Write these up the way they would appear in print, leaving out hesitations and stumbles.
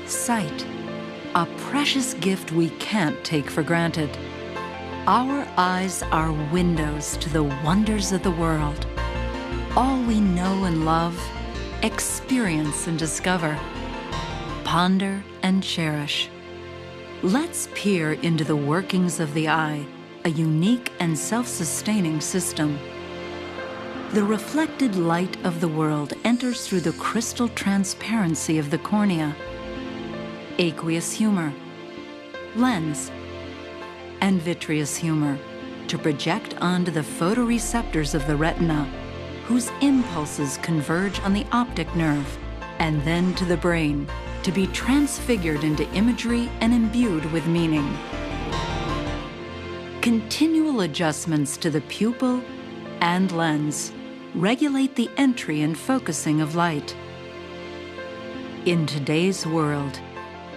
Sight, a precious gift we can't take for granted. Our eyes are windows to the wonders of the world. All we know and love, experience and discover, ponder and cherish. Let's peer into the workings of the eye, a unique and self-sustaining system. The reflected light of the world enters through the crystal transparency of the cornea, aqueous humor, lens, and vitreous humor to project onto the photoreceptors of the retina, whose impulses converge on the optic nerve, and then to the brain to be transfigured into imagery and imbued with meaning. Continual adjustments to the pupil and lens regulate the entry and focusing of light. In today's world,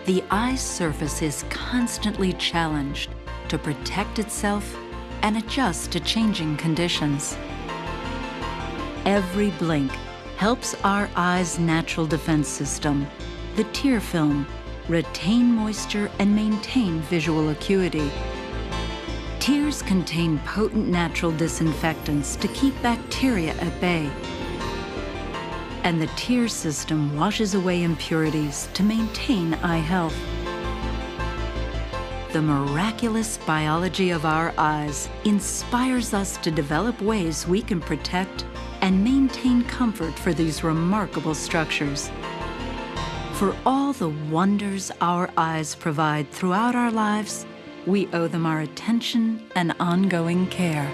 the eye's surface is constantly challenged to protect itself and adjust to changing conditions. Every blink helps our eye's natural defense system, the tear film, retain moisture and maintain visual acuity. Tears contain potent natural disinfectants to keep bacteria at bay. And the tear system washes away impurities to maintain eye health. The miraculous biology of our eyes inspires us to develop ways we can protect and maintain comfort for these remarkable structures. For all the wonders our eyes provide throughout our lives, we owe them our attention and ongoing care.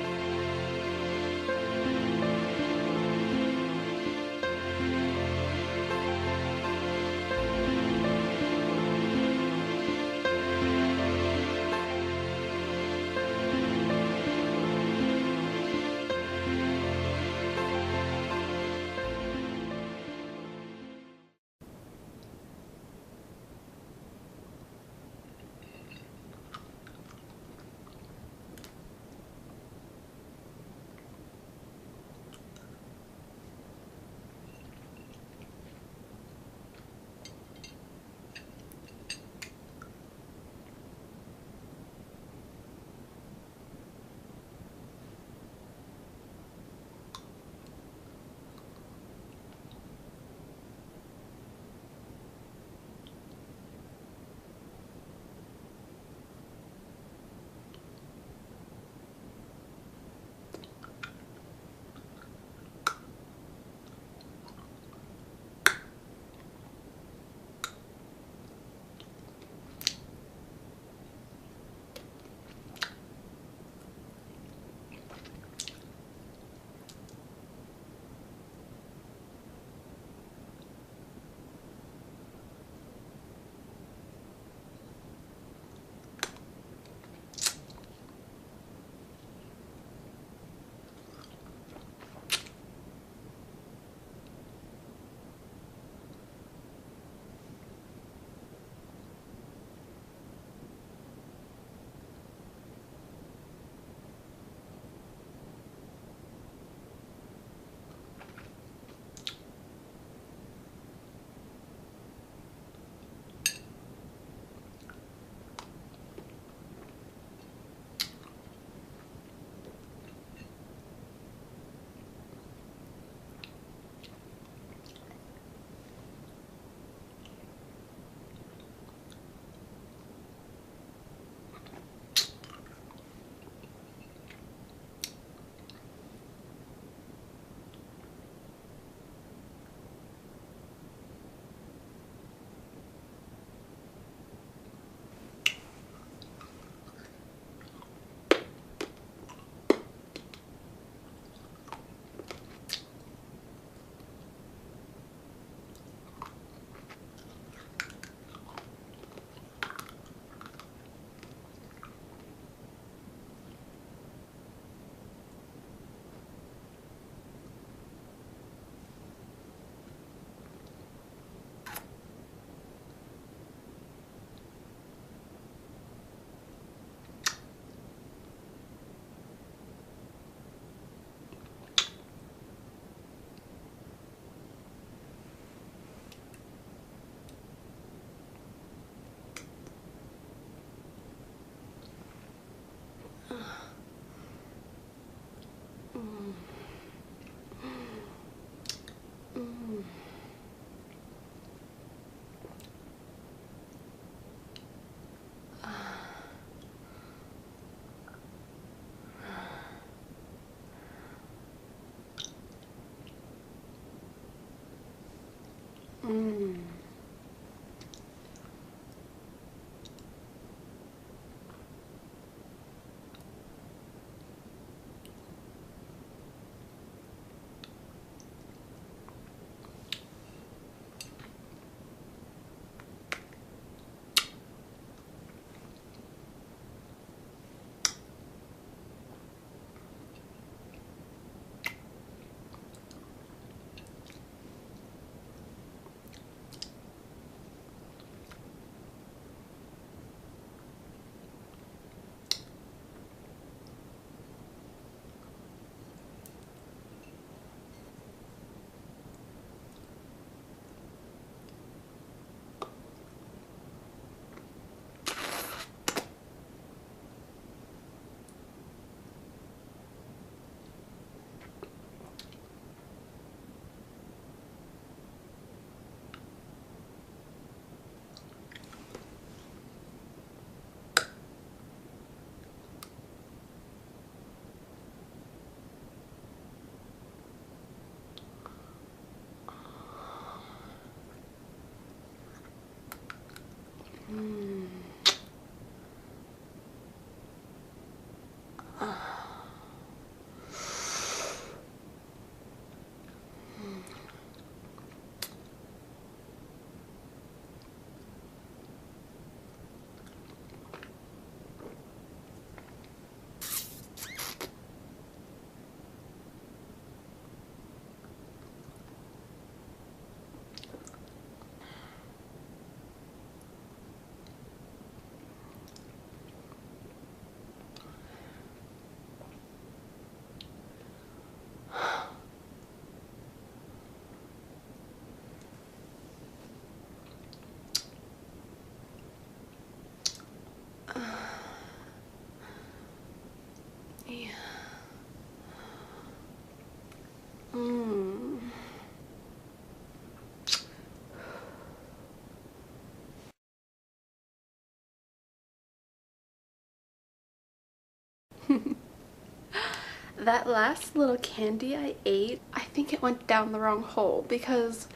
That last little candy I ate, I think it went down the wrong hole because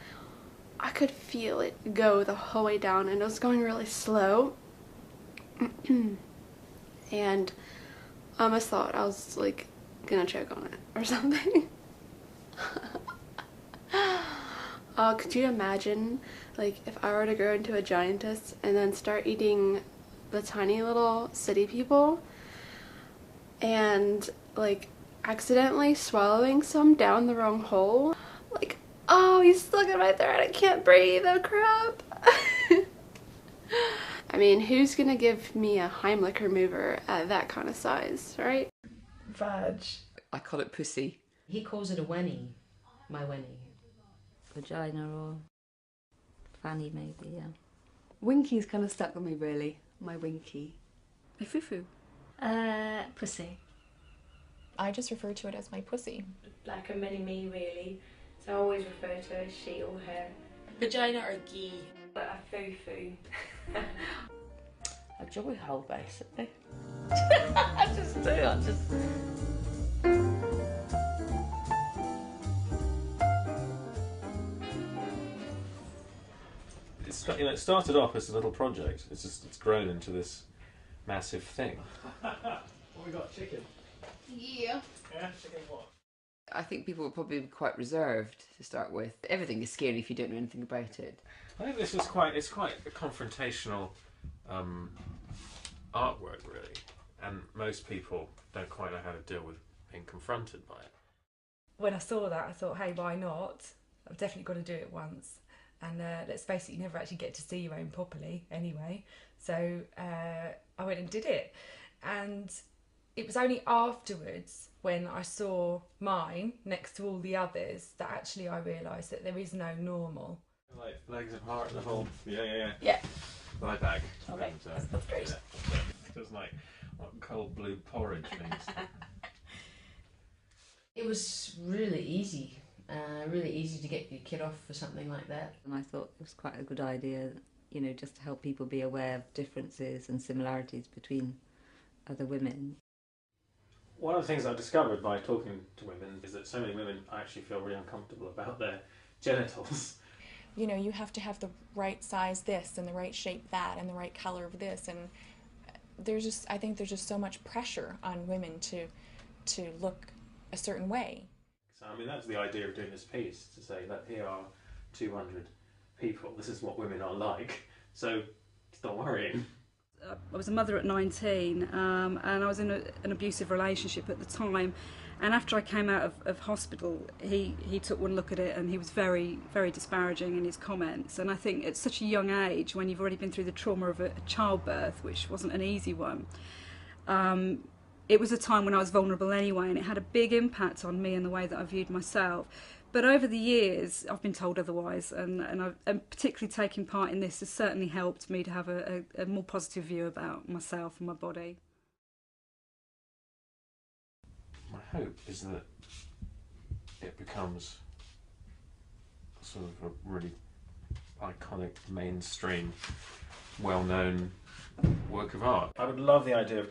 I could feel it go the whole way down and it was going really slow. And I almost thought I was like gonna choke on it or something. Could you imagine like if I were to grow into a giantess and then start eating the tiny little city people and like accidentally swallowing some down the wrong hole? Like, oh, he's stuck in my throat, I can't breathe, oh crap. I mean, who's gonna give me a Heimlich remover at that kind of size, right? Vag. I call it pussy. He calls it a wenny. My wenny. Vagina or fanny maybe, yeah. Winky's kind of stuck with me really. My winky. My foo-foo. Pussy. I just refer to it as my pussy. Like a mini-me really. So I always refer to it as she or her. Vagina or gee. But a foo-foo. A joy hole basically. I just do, it started off as a little project. It's grown into this massive thing. What we got? Chicken? Yeah. Yeah, chicken what? I think people were probably quite reserved to start with. Everything is scary if you don't know anything about it. I think this is it's quite a confrontational artwork really, and most people don't quite know how to deal with being confronted by it. When I saw that, I thought, hey, why not? I've definitely got to do it once. And let's face it, you never actually get to see your own properly anyway. So I went and did it. And it was only afterwards when I saw mine next to all the others that actually I realised that there is no normal. Like legs and heart and the whole, yeah. Yeah. My bag. Okay, And, that's great. Yeah, it feels like what cold blue porridge means. It was really easy to get your kid off for something like that. And I thought it was quite a good idea, you know, just to help people be aware of differences and similarities between other women. One of the things I discovered by talking to women is that so many women actually feel really uncomfortable about their genitals. you know, you have to have the right size this and the right shape that and the right color of this, and I think there's just so much pressure on women to look a certain way. So I mean, that's the idea of doing this piece, to say that here are 200 people, this is what women are like, so stop worrying. I was a mother at 19, and I was in an abusive relationship at the time, and after I came out of hospital he took one look at it and he was very, very disparaging in his comments. And I think at such a young age, when you've already been through the trauma of a childbirth, which wasn't an easy one, it was a time when I was vulnerable anyway, and it had a big impact on me and the way that I viewed myself. But over the years, I've been told otherwise, and particularly taking part in this has certainly helped me to have a more positive view about myself and my body. My hope is that it becomes sort of a really iconic, mainstream, well-known work of art. I would love the idea of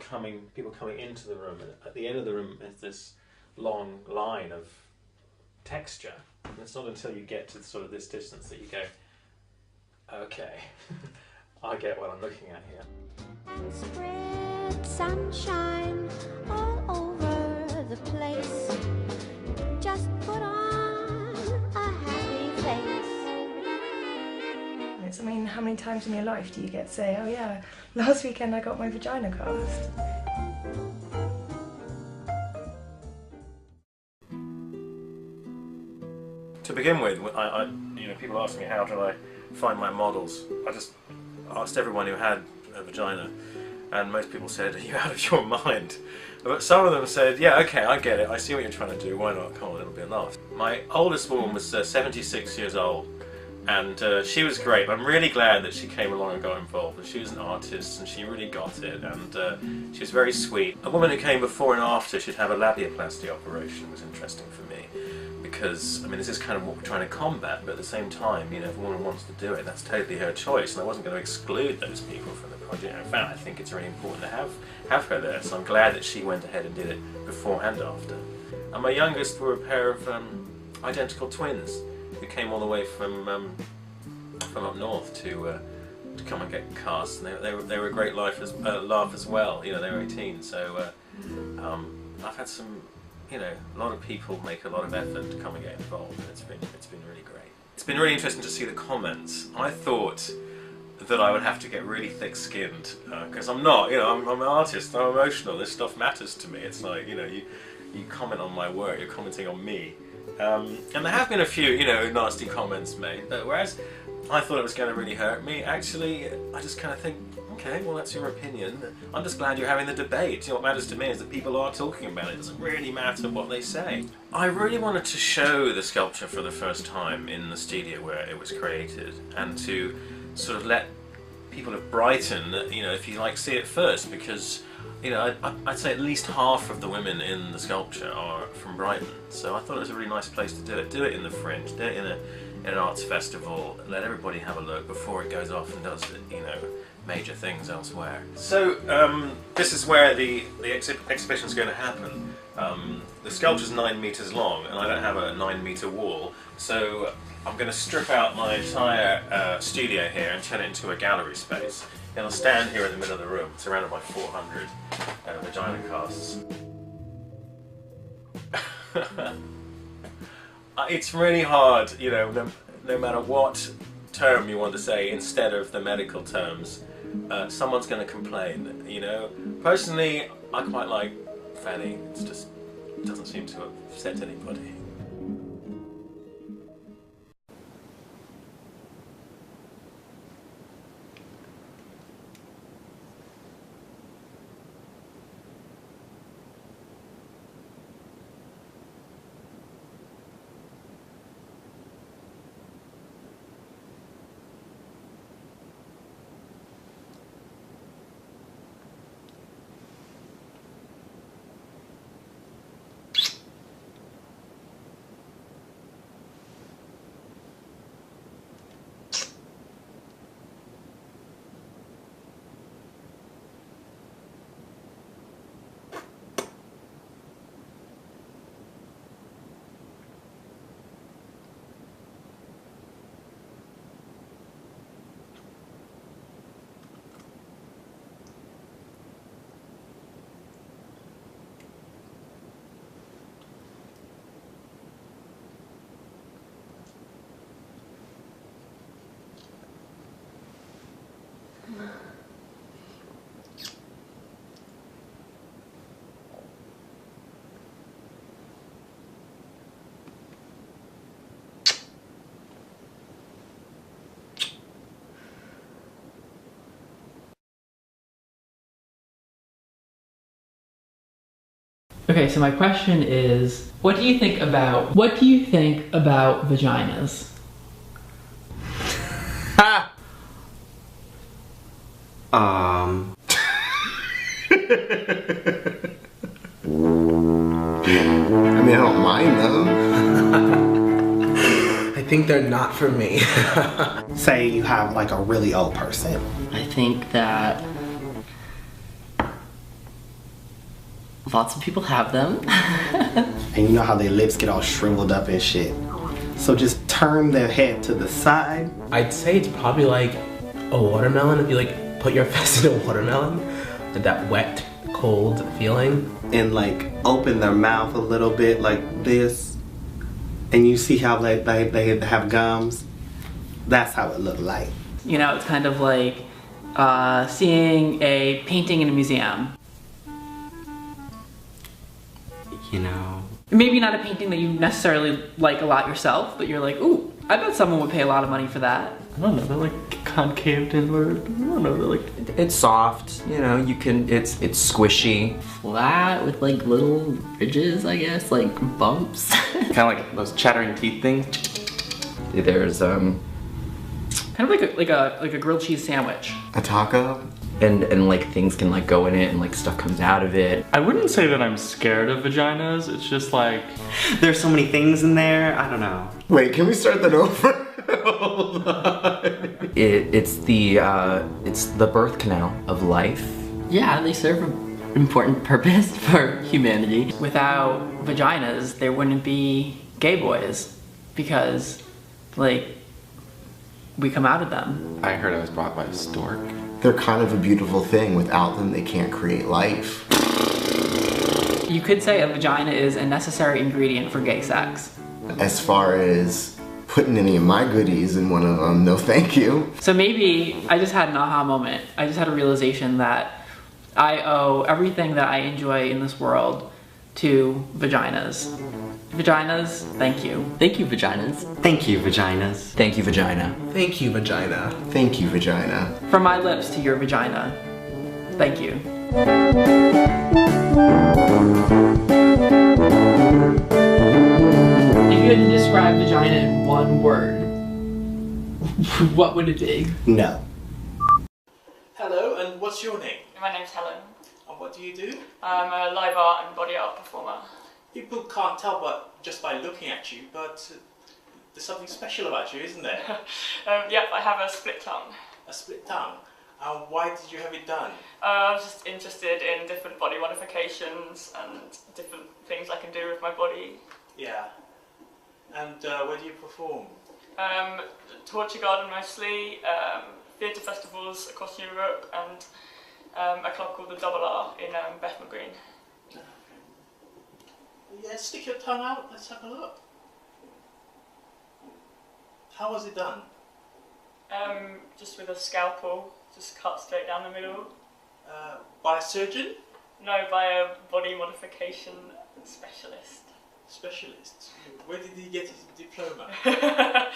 people coming into the room, and at the end of the room is this long line of texture. And it's not until you get to sort of this distance that you go, okay, I get what I'm looking at here. And spread sunshine all over the place. Just put on a happy face. I mean, how many times in your life do you get to say, oh yeah, last weekend I got my vagina cast? To begin with, people ask me how do I find my models. I just asked everyone who had a vagina, and most people said, are you out of your mind? But some of them said, yeah, okay, I get it, I see what you're trying to do, why not, come on, it'll be a laugh. My oldest woman was 76 years old, and she was great. I'm really glad that she came along and got involved. She was an artist and she really got it, and she was very sweet. A woman who came before and after she'd have a labiaplasty operation was interesting for me, because I mean, this is kind of what we're trying to combat, but at the same time, you know, if a woman wants to do it, that's totally her choice, and I wasn't going to exclude those people from the project. In fact, I think it's really important to have her there, so I'm glad that she went ahead and did it before and after. And my youngest were a pair of identical twins who came all the way from up north to come and get cast. And they were a great laugh as well. You know, they were 18, so I've had some, you know, a lot of people make a lot of effort to come and get involved, and it's been really great. It's been really interesting to see the comments. I thought that I would have to get really thick-skinned because I'm not. You know, I'm an artist. I'm emotional. This stuff matters to me. It's like, you know, you comment on my work, you're commenting on me. And there have been a few, you know, nasty comments made, but whereas I thought it was going to really hurt me, actually, I just kind of think, okay, well, that's your opinion. I'm just glad you're having the debate. You know, what matters to me is that people are talking about it. It doesn't really matter what they say. I really wanted to show the sculpture for the first time in the studio where it was created, and to sort of let people of Brighton, you know, if you like, see it first, because, you know, I'd say at least half of the women in the sculpture are from Brighton, so I thought it was a really nice place to do it. Do it in the Fringe, do it in an arts festival, let everybody have a look before it goes off and does, you know, major things elsewhere. So this is where the exhibition is going to happen. The sculpture's 9 meters long, and I don't have a 9-meter wall, so I'm going to strip out my entire studio here and turn it into a gallery space. And I'll stand here in the middle of the room, surrounded by 400 vagina casts. It's really hard, you know, no matter what term you want to say instead of the medical terms, someone's going to complain, you know. Personally, I quite like Fanny. It just doesn't seem to upset anybody. Okay, so my question is, what do you think about vaginas? I mean, I don't mind them. I think they're not for me. Say you have like a really old person. I think that lots of people have them. And you know how their lips get all shriveled up and shit. So just turn their head to the side. I'd say it's probably like a watermelon. If you like put your fist in a watermelon, that wet, cold feeling. And like open their mouth a little bit like this. And you see how they have gums? That's how it looked like. You know, it's kind of like seeing a painting in a museum. You know. Maybe not a painting that you necessarily like a lot yourself, but you're like, ooh, I bet someone would pay a lot of money for that. I don't know, they're like concaved inward. I don't know, they're like... It's soft, you know, you can, it's squishy. Flat with like little ridges, I guess, like bumps. Kind of like those chattering teeth things. There's, kind of like a grilled cheese sandwich. A taco? And like things can like go in it and like stuff comes out of it. I wouldn't say that I'm scared of vaginas, it's just like... There's so many things in there, I don't know. Wait, can we start that over? Hold on. It's the birth canal of life. Yeah, they serve an important purpose for humanity. Without vaginas, there wouldn't be gay boys, because, like, we come out of them. I heard I was brought by a stork. They're kind of a beautiful thing. Without them, they can't create life. You could say a vagina is a necessary ingredient for gay sex. As far as putting any of my goodies in one of them, no thank you. So maybe I just had an aha moment. I just had a realization that I owe everything that I enjoy in this world to vaginas. Vaginas, thank you. Thank you, vaginas. Thank you, vaginas. Thank you, vagina. Thank you, vagina. Thank you, vagina. From my lips to your vagina, thank you. If you had to describe vagina in one word, what would it be? No. Hello, and what's your name? My name's Helen. And what do you do? I'm a live art and body art performer. People can't tell just by looking at you, but there's something special about you, isn't there? Yep, I have a split tongue. A split tongue? Why did you have it done? I was just interested in different body modifications and different things I can do with my body. Yeah. And where do you perform? Torture Garden mostly, theatre festivals across Europe, and a club called the Double R in Bethnal Green. Yeah, stick your tongue out, let's have a look. How was it done? Just with a scalpel, just cut straight down the middle. By a surgeon? No, by a body modification specialist. Specialist? Where did he get his diploma? I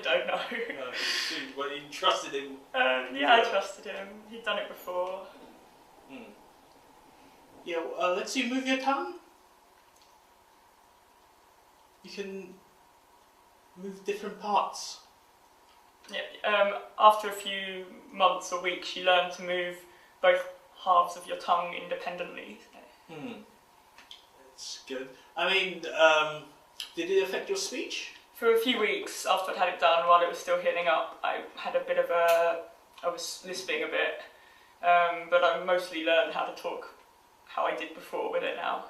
don't know. Well, you trusted him? Yeah, I trusted him. He'd done it before. Yeah, let's see, move your tongue. You can move different parts. Yeah, after a few months or weeks, you learn to move both halves of your tongue independently. That's good. I mean, did it affect your speech? For a few weeks after I'd had it done, while it was still healing up, I had a bit of I was lisping a bit, but I mostly learned how to talk how I did before with it now.